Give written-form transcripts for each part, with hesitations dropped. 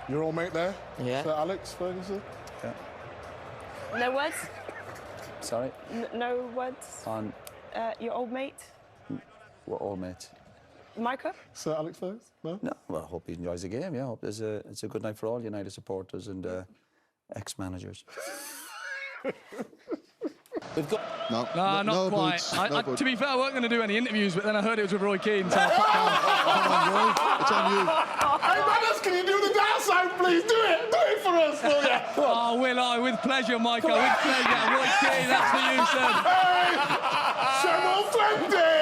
Your old mate there? Yeah. Sir Alex Ferguson? Yeah. No words? Sorry? No words? On Your old mate? what old mate? Micah? Sir Alex Ferguson? No? No, well, I hope he enjoys the game, yeah. I hope it's a good night for all United supporters and ex-managers. We've got... No, not quite. Boots, To be fair, I weren't going to do any interviews, but then I heard it was with Roy Keane. So Come on, Roy. It's on you. Hey, brothers, can you do the downside, please? Do it! Do it for us, will ya? oh, will I? With pleasure, Michael. With pleasure. Roy Keane, that's for you, sir. Channel 20!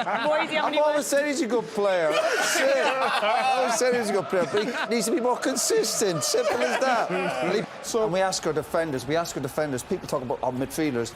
Boys, you have any I've always words? said he's a good player. That's it. I always said he's a good player, but he needs to be more consistent. Simple as that. And we ask our defenders, people talk about our midfielders,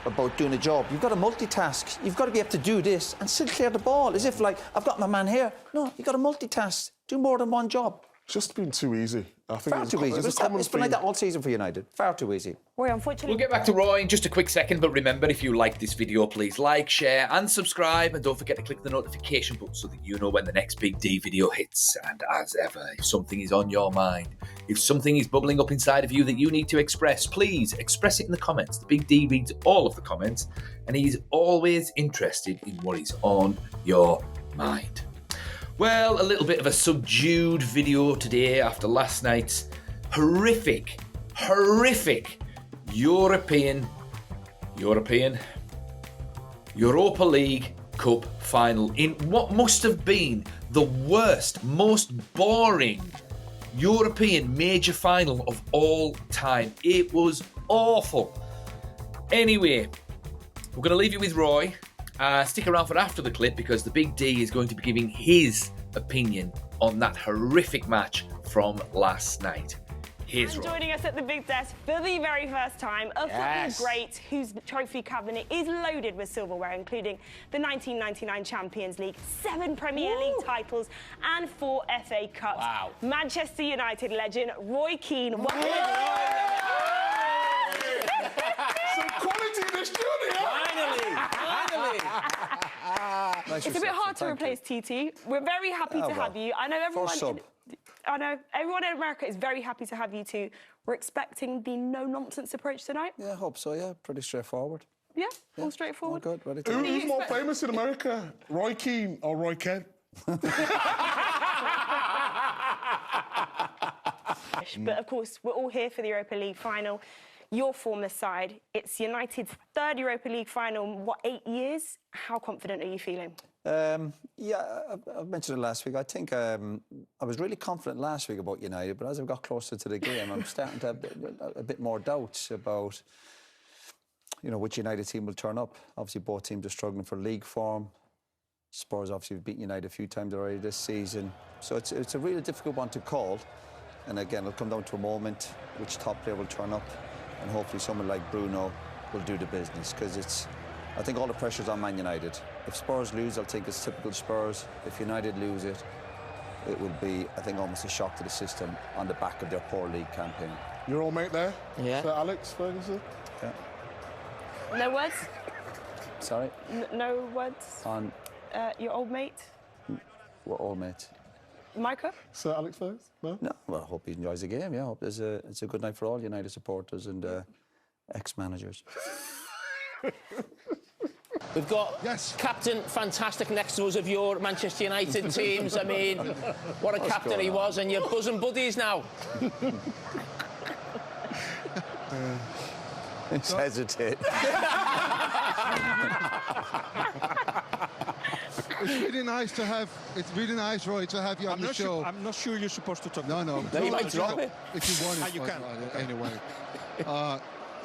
about doing a job. You've got to multitask. You've got to be able to do this and still clear the ball, as if, like, I've got my man here. No, you've got to multitask. Do more than one job. It's just been too easy. I think Far too easy. It's been like that all season for United. Far too easy. Roy, unfortunately... We'll get back to Roy in just a quick second, but remember, if you like this video, please like, share and subscribe, and don't forget to click the notification button so that you know when the next Big D video hits. And as ever, if something is on your mind, if something is bubbling up inside of you that you need to express, please express it in the comments. The Big D reads all of the comments, and he's always interested in what is on your mind. Well, a little bit of a subdued video today after last night's horrific Europa League Cup final in what must have been the worst, most boring European major final of all time. It was awful. Anyway, we're going to leave you with Roy. Stick around for after the clip because the Big D is going to be giving his opinion on that horrific match from last night. Here's Roy. Joining us at the big desk for the very first time, a football great whose trophy cabinet is loaded with silverware, including the 1999 Champions League, 7 Premier League titles and 4 FA Cups. Wow. Manchester United legend Roy Keane. Welcome. Some quality in the studio! Finally! Nice It's a bit hard to replace TT. We're very happy to have you. I know everyone in America is very happy to have you too. We're expecting the no-nonsense approach tonight. Yeah, I hope so, yeah. Pretty straightforward. Yeah, all straightforward. All good, ready to go. Who's more famous in America? Roy Keane or Roy Kent? But of course, we're all here for the Europa League final. Your former side, it's United's 3rd Europa League final in, 8 years? How confident are you feeling? Yeah, I mentioned it last week. I think I was really confident last week about United, but as I got closer to the game, I'm starting to have a bit more doubts about, you know, which United team will turn up. Obviously, both teams are struggling for league form. Spurs obviously have beaten United a few times already this season. So it's a really difficult one to call. And again, it'll come down to a moment which top player will turn up. And hopefully someone like Bruno will do the business, because I think all the pressure's on Man United. If Spurs lose, I'll think it's typical Spurs. If United lose it, it will be, I think, almost a shock to the system on the back of their poor league campaign. Your old mate there? Yeah. Sir Alex Ferguson? Yeah. No words? Sorry? No words? On Your old mate? what old mate? Micah? Sir Alex Ferguson? No? No, well, I hope he enjoys the game, yeah. I hope it's a good night for all United supporters and ex-managers. We've got Captain Fantastic next to us of your Manchester United teams. I mean, what a captain he was, and you're bosom buddies now. Just hesitate. It's really nice to have. It's really nice, Roy, to have you on the show. I'm not sure you're supposed to talk. No. No, you might drop it. If you want it, you can. Anyway.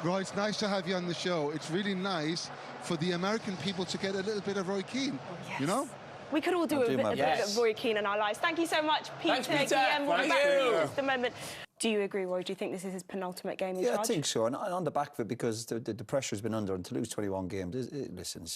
Roy, it's nice to have you on the show. It's really nice for the American people to get a little bit of Roy Keane. Yes. You know? We could all do a bit of Roy Keane in our lives. Thank you so much, Peter. Thanks, Peter. Guillem, we'll be Thank back to you. in just a moment. Do you agree, Roy? Do you think this is his penultimate game in charge? Yeah, I think so. And on the back of it, because the pressure's been under, and to lose 21 games, listen,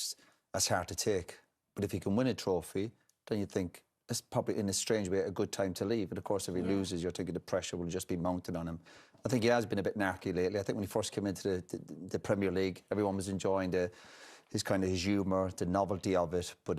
that's hard to take. But if he can win a trophy, then you think it's probably, in a strange way, a good time to leave. But of course, if he loses, you're thinking the pressure will just be mounted on him. I think he has been a bit narky lately. I think when he first came into the Premier League, everyone was enjoying his humour, the novelty of it. But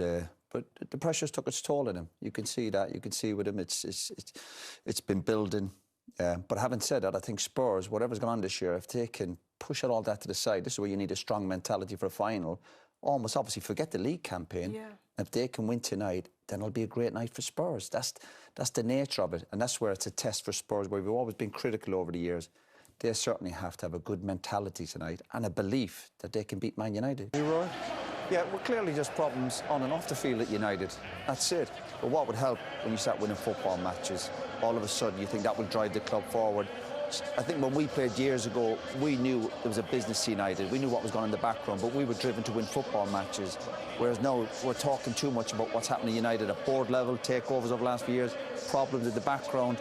but the pressure's took its toll on him. You can see that. You can see with him, it's been building. But having said that, I think Spurs, whatever's gone on this year, if they can push all that to the side, this is where you need a strong mentality for a final. Almost obviously forget the league campaign. Yeah. If they can win tonight, then it'll be a great night for Spurs. That's the nature of it, and that's where it's a test for Spurs, where we've always been critical over the years. They certainly have to have a good mentality tonight and a belief that they can beat Man United. Leroy? Yeah, well, clearly just problems on and off the field at United. That's it. But what would help when you start winning football matches? All of a sudden, you think that will drive the club forward. I think when we played years ago, we knew there was a business to United. We knew what was going on in the background, but we were driven to win football matches. Whereas now, we're talking too much about what's happening at United at board level, takeovers over the last few years, problems in the background.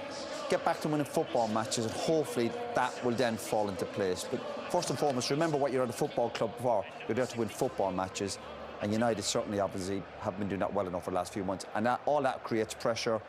Get back to winning football matches, and hopefully that will then fall into place. But first and foremost, remember what you're at a football club for. You're there to win football matches, and United certainly, obviously, have been doing that well enough for the last few months. And all that creates pressure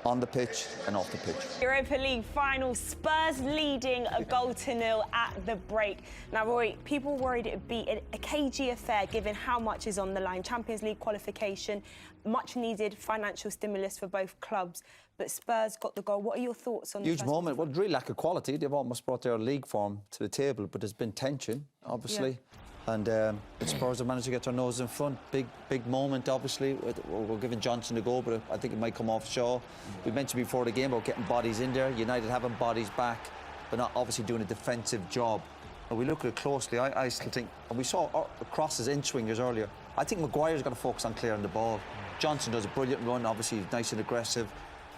on the pitch and off the pitch. Europa League Final, Spurs leading a 0-0 at the break. Now, Roy, people worried it would be a cagey affair given how much is on the line. Champions League qualification, much needed financial stimulus for both clubs. But Spurs got the goal. What are your thoughts on the huge moment? Well, really lack of quality. They've almost brought their league form to the table, but there's been tension, obviously. Yeah. And the Spurs have managed to get their nose in front. Big moment, obviously. We're giving Johnson a go, but I think it might come off Shaw. We mentioned before the game about getting bodies in there. United having bodies back, but not obviously doing a defensive job. And we look at it closely. I still think, and we saw crosses in swingers earlier. I think Maguire's got to focus on clearing the ball. Johnson does a brilliant run, obviously he's nice and aggressive,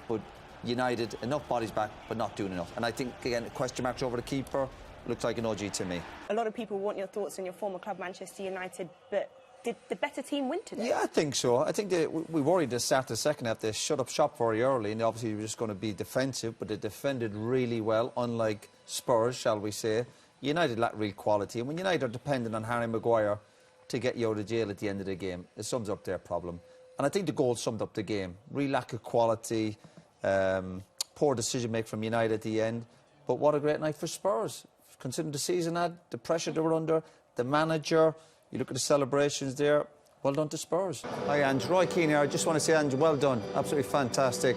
but United, enough bodies back, but not doing enough. And I think, again, question marks over the keeper. Looks like an OG to me. A lot of people want your thoughts on your former club, Manchester United, but did the better team win today? Yeah, I think so. I think we worried at the start of the second half. They shut up shop very early, and obviously they were just going to be defensive, but they defended really well, unlike Spurs, shall we say. United lack real quality, and when United are dependent on Harry Maguire to get you out of jail at the end of the game, it sums up their problem. And I think the goal summed up the game. Real lack of quality, poor decision-making from United at the end. But what a great night for Spurs. Considering the season had, the pressure they were under, the manager, you look at the celebrations there, well done to Spurs. Hi, Ange. Roy Keane here. I just want to say, Ange, well done. Absolutely fantastic.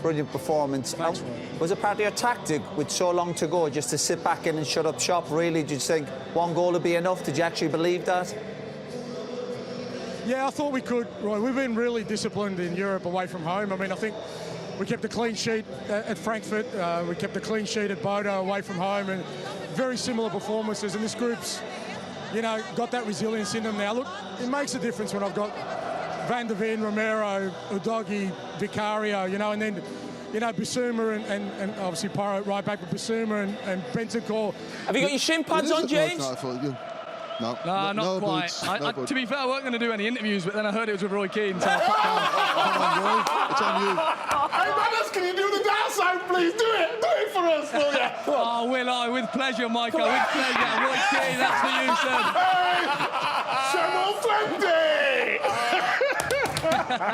Brilliant performance. Was it part of your tactic with so long to go, just to sit back in and shut up shop, really? Did you think one goal would be enough? Did you actually believe that? Yeah, I thought we could, Roy. We've been really disciplined in Europe away from home. I mean, I think we kept a clean sheet at Frankfurt. We kept a clean sheet at Bodo away from home, and very similar performances. And this group's, you know, got that resilience in them now. Look, it makes a difference when I've got Van der Ven, Romero, Udogie, Vicario, you know, and then, you know, Bissouma and obviously Pyro right back, but Bissouma and Bentancur. Have you got your shin pads on, James? No, not quite. Boots. To be fair, I wasn't going to do any interviews, but then I heard it was with Roy Keane. So Come on, Roy. It's on you. Hey, Magnus, can you do the downside, please? Do it for us, will you? Oh, will I? With pleasure, Michael. With pleasure. Roy Keane, that's for you, sir.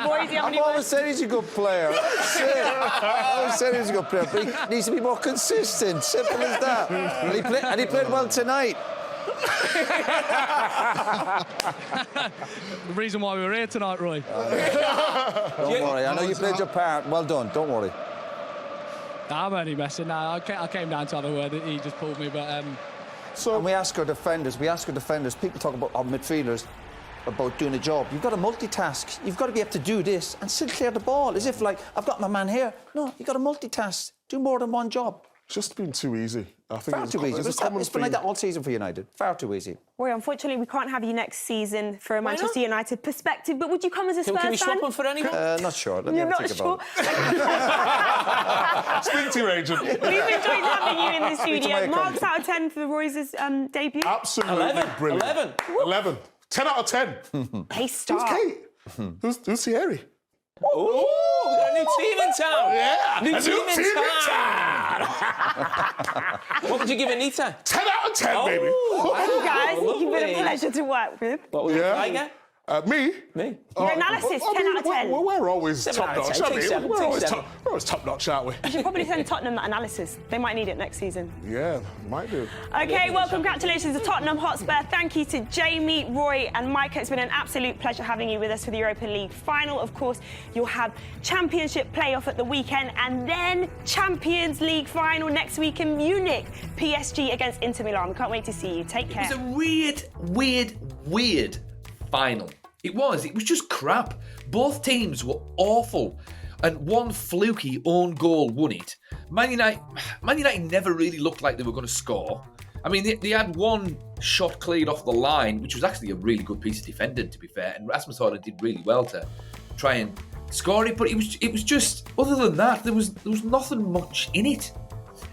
Roy, do you have any I've always said he's a good player. That's it. I've always said he's a good player, but he needs to be more consistent. Simple as that. And he played well tonight. The reason why we were here tonight, Roy. Don't worry, I know you played your part. Well done, don't worry. I'm only messing now. I came down to have a word. He just pulled me, but... And we ask our defenders, people talk about our midfielders, about doing a job. You've got to multitask. You've got to be able to do this and still clear the ball, as if, like, I've got my man here. No, you've got to multitask. Do more than one job. It's just been too easy. I think far too easy. It's been like that all season for United. Far too easy. Roy, unfortunately, we can't have you next season for a Manchester United perspective, but would you come as a Spurs fan? Can we swap them for anyone? Not sure. Let me You're have a not think sure? about it. Speak to your agent. We've enjoyed having you in the studio. Marks out of 10 for Roy's debut? Absolutely brilliant. 11. 10 out of 10. Hey, start. Who's Kate? Who's Thierry? Oh, we got a new team in town. Yeah, new team in town. What would you give Anita? 10 out of 10, baby. Thank you, guys. lovely. You've been a pleasure to work with. What would you like? Me? Me. Your analysis, 10 out of 10. We're always 7 out of top-notch, 10. aren't we? Take 7, We're take always 7. top-notch, aren't we? You should probably send Tottenham that analysis. They might need it next season. Yeah, might do. OK, well, congratulations to Tottenham Hotspur. Thank you to Jamie, Roy and Mike. It's been an absolute pleasure having you with us for the Europa League Final. Of course, you'll have Championship playoff at the weekend and then Champions League Final next week in Munich. PSG against Inter Milan. We can't wait to see you. Take care. It was a weird final. It was just crap. Both teams were awful. And one fluky own goal won it. Man United never really looked like they were going to score. I mean, they had one shot cleared off the line, which was actually a really good piece of defending, to be fair. And Rasmus Højlund did really well to try and score it. But it was just, other than that, there was nothing much in it.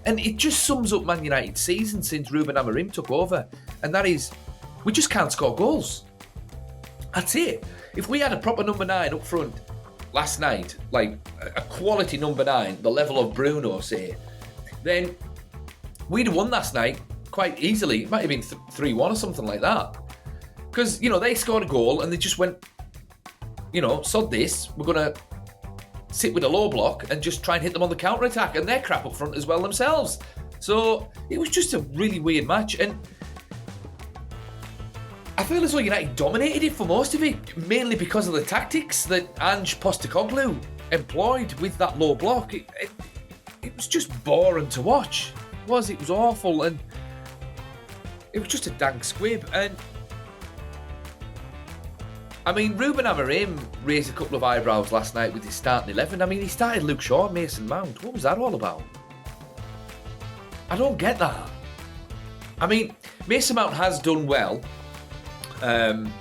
And it just sums up Man United's season since Ruben Amorim took over. And that is, we just can't score goals. That's it. If we had a proper number 9 up front last night, like a quality number 9, the level of Bruno, say, then we'd have won last night quite easily. It might have been 3-1 or something like that. Because, they scored a goal and they just went, sod this, we're going to sit with a low block and just try and hit them on the counter-attack, and they're crap up front as well themselves. So it was just a really weird match, and I feel as though United dominated it for most of it, mainly because of the tactics that Ange Postecoglou employed with that low block. It was just boring to watch. It was awful, and it was just a dank squib. And I mean, Ruben Amorim raised a couple of eyebrows last night with his starting 11. I mean, he started Luke Shaw, Mason Mount. What was that all about? I don't get that. I mean, Mason Mount has done well in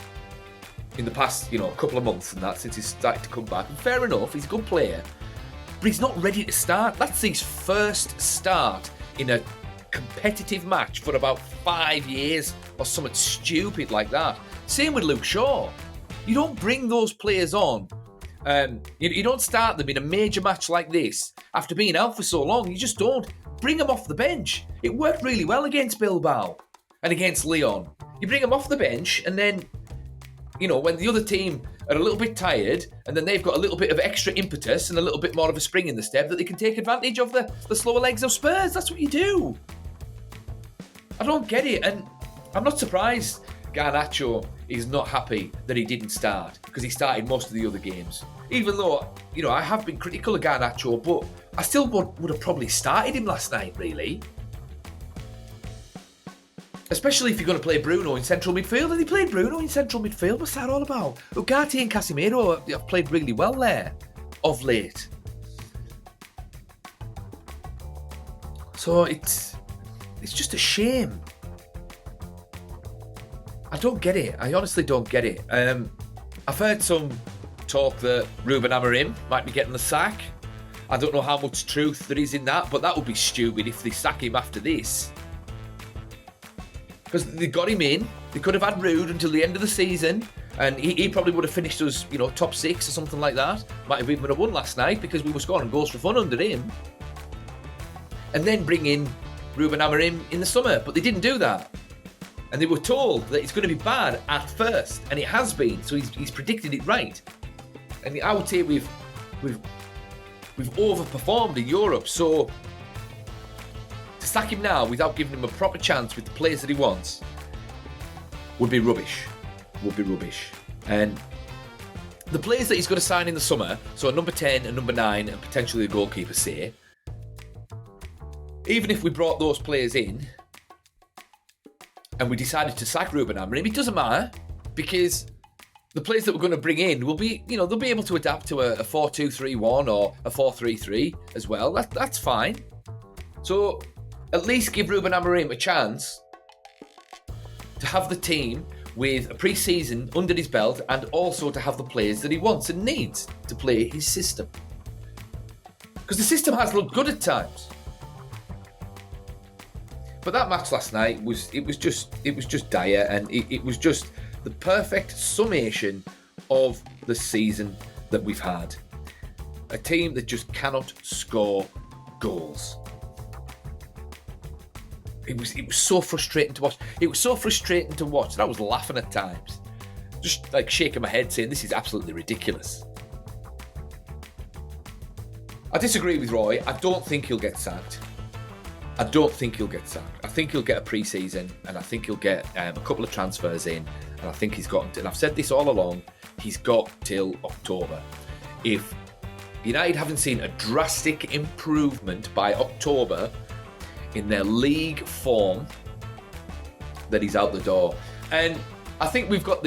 the past, couple of months and that, since he's started to come back. And fair enough, he's a good player, but he's not ready to start. That's his first start in a competitive match for about 5 years or something stupid like that. Same with Luke Shaw. You don't bring those players on. You don't start them in a major match like this after being out for so long. You just don't. Bring them off the bench. It worked really well against Bilbao and against Lyon. You bring them off the bench, and then, when the other team are a little bit tired, and then they've got a little bit of extra impetus and a little bit more of a spring in the step, that they can take advantage of the slower legs of Spurs. That's what you do. I don't get it, and I'm not surprised Garnacho is not happy that he didn't start, because he started most of the other games. Even though, I have been critical of Garnacho, but I still would have probably started him last night, really. Especially if you're going to play Bruno in central midfield. And he played Bruno in central midfield. What's that all about? Ugarte and Casemiro have played really well there of late. So it's just a shame. I don't get it. I honestly don't get it. I've heard some talk that Ruben Amorim might be getting the sack. I don't know how much truth there is in that, but that would be stupid if they sack him after this. Because they got him in. They could have had Rude until the end of the season, and he probably would have finished us, top 6 or something like that. Might have even won last night because we were scoring goals for fun under him. And then bring in Ruben Amorim in the summer, but they didn't do that. And they were told that it's going to be bad at first, and it has been. So he's predicted it right. And I would say we've overperformed in Europe. So to sack him now without giving him a proper chance with the players that he wants would be rubbish. And the players that he's going to sign in the summer, so a number 10, a number 9, and potentially a goalkeeper, say, even if we brought those players in and we decided to sack Ruben Amorim, it doesn't matter, because the players that we're going to bring in will be, they'll be able to adapt to a 4-2-3-1 or a 4-3-3 as well. That's fine. So at least give Ruben Amorim a chance to have the team with a pre-season under his belt, and also to have the players that he wants and needs to play his system. Because the system has looked good at times. But that match last night was just dire, and it was just the perfect summation of the season that we've had. A team that just cannot score goals. It was so frustrating to watch. It was so frustrating to watch that I was laughing at times. just like shaking my head saying this is absolutely ridiculous. I disagree with Roy. I don't think he'll get sacked. I think he'll get a pre-season, and I think he'll get a couple of transfers in, and I think he's got, and I've said this all along, he's got till October. If United haven't seen a drastic improvement by October in their league form, then he's out the door. And I think we've got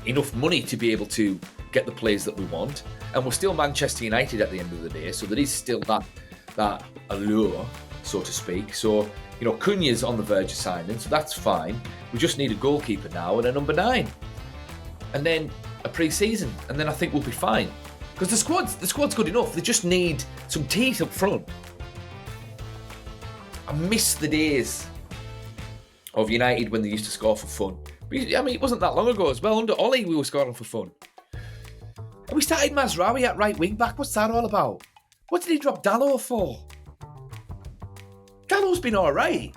enough money to be able to get the players that we want, and we're still Manchester United at the end of the day, so there is still that allure, so to speak. So, you know, Cunha's on the verge of signing, so that's fine. We just need a goalkeeper now and a number 9. And then a pre-season, and then I think we'll be fine. Because the squad's good enough. They just need some teeth up front. I miss the days of United when they used to score for fun. I mean, it wasn't that long ago as well. Under Ollie, we were scoring for fun. And we started Mazraoui at right wing back. What's that all about? What did he drop Dalot for? Dallow's been all right.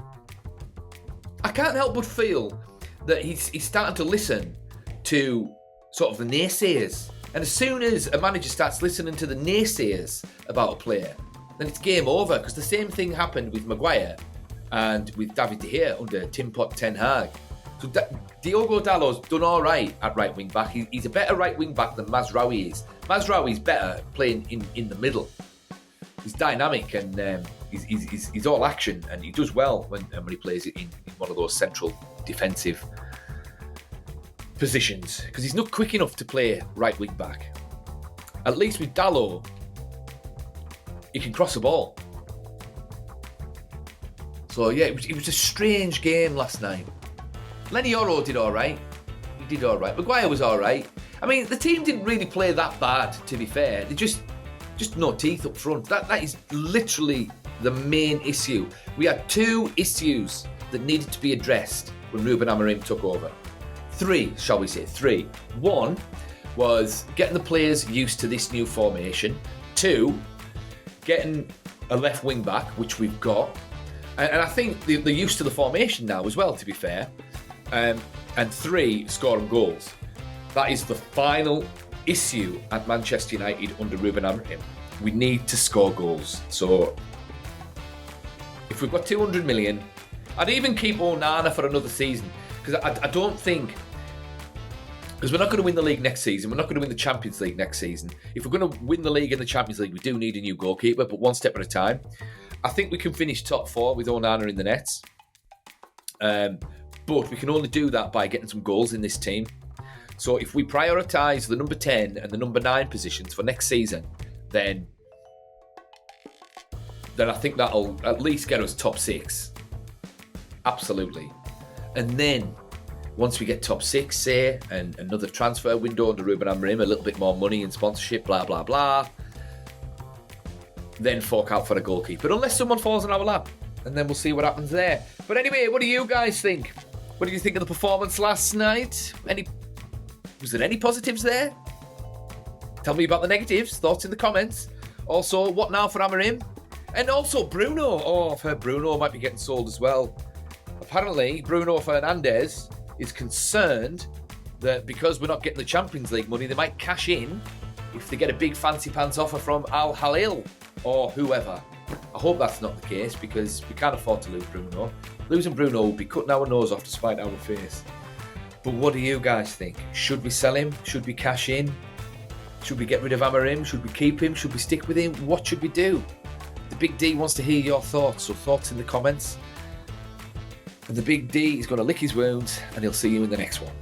I can't help but feel that he's starting to listen to sort of the naysayers. And as soon as a manager starts listening to the naysayers about a player, then it's game over. Because the same thing happened with Maguire and with David De Gea under Tim Pot Ten Hag. So Diogo Dalot's done all right at right wing back. He's a better right wing back than Mazraoui is. Mazraoui's better playing in the middle. He's dynamic and he's all action, and he does well when he plays it in one of those central defensive positions, because he's not quick enough to play right wing back. At least with Dalot, he can cross the ball. So yeah, it was a strange game last night. Lenny Oro did all right. He did all right. Maguire was all right. I mean, the team didn't really play that bad, to be fair. They just no teeth up front. That is literally the main issue. We had 2 issues that needed to be addressed when Ruben Amorim took over. 3, shall we say, 3. 1 was getting the players used to this new formation. 2, getting a left wing back, which we've got. And I think they're used to the formation now as well, to be fair. And 3, scoring goals. That is the final issue at Manchester United under Ruben Amorim. We need to score goals. So if we've got 200 million, I'd even keep Onana for another season, because I don't think, because we're not going to win the league next season, we're not going to win the Champions League next season. If we're going to win the league and the Champions League, we do need a new goalkeeper, but one step at a time. I think we can finish top 4 with Onana in the nets, but we can only do that by getting some goals in this team. So if we prioritise the number 10 and the number 9 positions for next season, then I think that'll at least get us top 6. Absolutely. And then once we get top 6, say, and another transfer window under Ruben Amorim, a little bit more money and sponsorship, blah, blah, blah, then fork out for a goalkeeper. Unless someone falls in our lap, and then we'll see what happens there. But anyway, what do you guys think? What did you think of the performance last night? Was there any positives there? Tell me about the negatives. Thoughts in the comments. Also, what now for Amorim? And also Bruno. Oh, I've heard Bruno might be getting sold as well. Apparently, Bruno Fernandes is concerned that because we're not getting the Champions League money, they might cash in if they get a big fancy pants offer from Al Hilal or whoever. I hope that's not the case, because we can't afford to lose Bruno. Losing Bruno would be cutting our nose off to spite our face. But what do you guys think? Should we sell him? Should we cash in? Should we get rid of Amorim? Should we keep him? Should we stick with him? What should we do? The Big D wants to hear your thoughts, so thoughts in the comments. And the Big D is going to lick his wounds, and he'll see you in the next one.